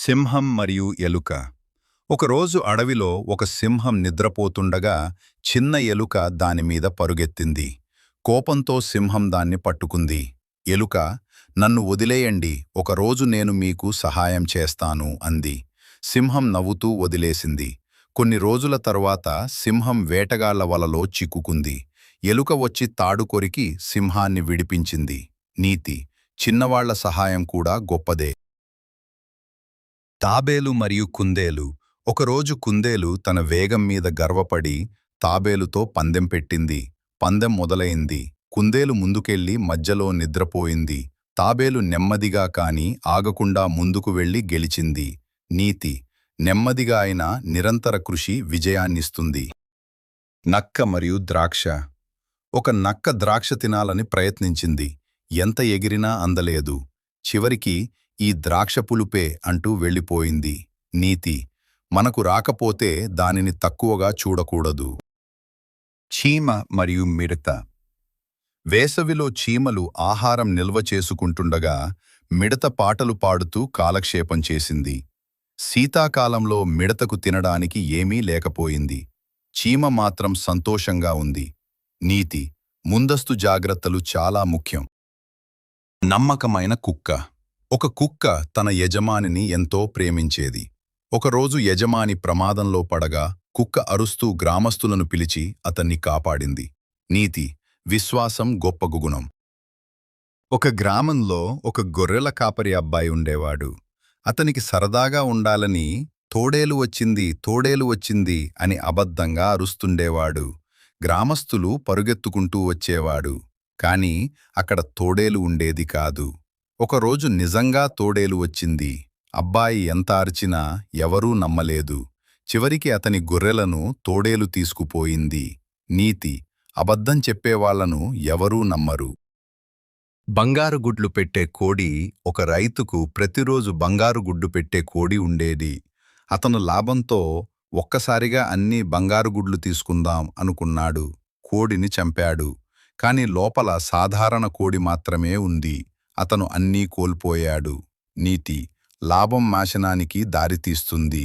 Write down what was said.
సింహం మరియు ఎలుక. ఒకరోజు అడవిలో ఒక సింహం నిద్రపోతుండగా చిన్న ఎలుక దానిమీద పరుగెత్తింది. కోపంతో సింహం దాన్ని పట్టుకుంది. ఎలుక, నన్ను వదిలేయండి, ఒకరోజు నేను మీకు సహాయం చేస్తాను అంది. సింహం నవ్వుతూ వదిలేసింది. కొన్ని రోజుల తరువాత సింహం వేటగాళ్ల వలలో చిక్కుకుంది. ఎలుక వచ్చి తాడు కొరికి సింహాన్ని విడిపించింది. నీతి: చిన్నవాళ్ల సహాయం కూడా గొప్పదే. తాబేలు మరియు కుందేలు. ఒకరోజు కుందేలు తన వేగం మీద గర్వపడి తాబేలుతో పందెం పెట్టింది. పందెం మొదలైంది. కుందేలు ముందుకెళ్లి మధ్యలో నిద్రపోయింది. తాబేలు నెమ్మదిగా కాని ఆగకుండా ముందుకు వెళ్లి గెలిచింది. నీతి: నెమ్మదిగా అయినా నిరంతర కృషి విజయాన్నిస్తుంది. నక్క మరియు ద్రాక్ష. ఒక నక్క ద్రాక్ష తినాలని ప్రయత్నించింది. ఎంత ఎగిరినా అందలేదు. చివరికి ఈ ద్రాక్ష పులుపే అంటూ వెళ్ళిపోయింది. నీతి: మనకు రాకపోతే దానిని తక్కువగా చూడకూడదు. చీమ మరియు మిడత. వేసవిలో చీమలు ఆహారం నిల్వ చేసుకుంటుండగా మిడత పాటలు పాడుతూ కాలక్షేపం చేసింది. శీతాకాలంలో మిడతకు తినడానికి ఏమీ లేకపోయింది. చీమ మాత్రం సంతోషంగా ఉంది. నీతి: ముందస్తు జాగ్రత్తలు చాలా ముఖ్యం. నమ్మకమైన కుక్క. ఒక కుక్క తన యజమానిని ఎంతో ప్రేమించేది. ఒకరోజు యజమాని ప్రమాదంలో పడగా కుక్క అరుస్తూ గ్రామస్తులను పిలిచి అతన్ని కాపాడింది. నీతి: విశ్వాసం గొప్ప గుణం. ఒక గ్రామంలో ఒక గొర్రెల కాపరి అబ్బాయి ఉండేవాడు. అతనికి సరదాగా ఉండాలని తోడేలు వచ్చింది, తోడేలు వచ్చింది అని అబద్ధంగా అరుస్తుండేవాడు. గ్రామస్తులు పరుగెత్తుకుంటూ వచ్చేవాడు. కాని అక్కడ తోడేలు ఉండేది కాదు. ఒకరోజు నిజంగా తోడేలు వచ్చింది. అబ్బాయి ఎంత అరిచినా ఎవరూ నమ్మలేదు. చివరికి అతని గొర్రెలను తోడేలు తీసుకుపోయింది. నీతి: అబద్ధం చెప్పేవాళ్లను ఎవరూ నమ్మరు. బంగారు గుడ్లు పెట్టే కోడి. ఒక రైతుకు ప్రతిరోజు బంగారు గుడ్డు పెట్టే కోడి ఉండేది. అతను లాభంతో ఒక్కసారిగా అన్ని బంగారు గుడ్లు తీసుకుందాం అనుకున్నాడు. కోడిని చంపాడు. కాని లోపల సాధారణ కోడి మాత్రమే ఉంది. అతను అన్నీ కోల్పోయాడు. నీతి: లాభం నాశనానికి దారితీస్తుంది.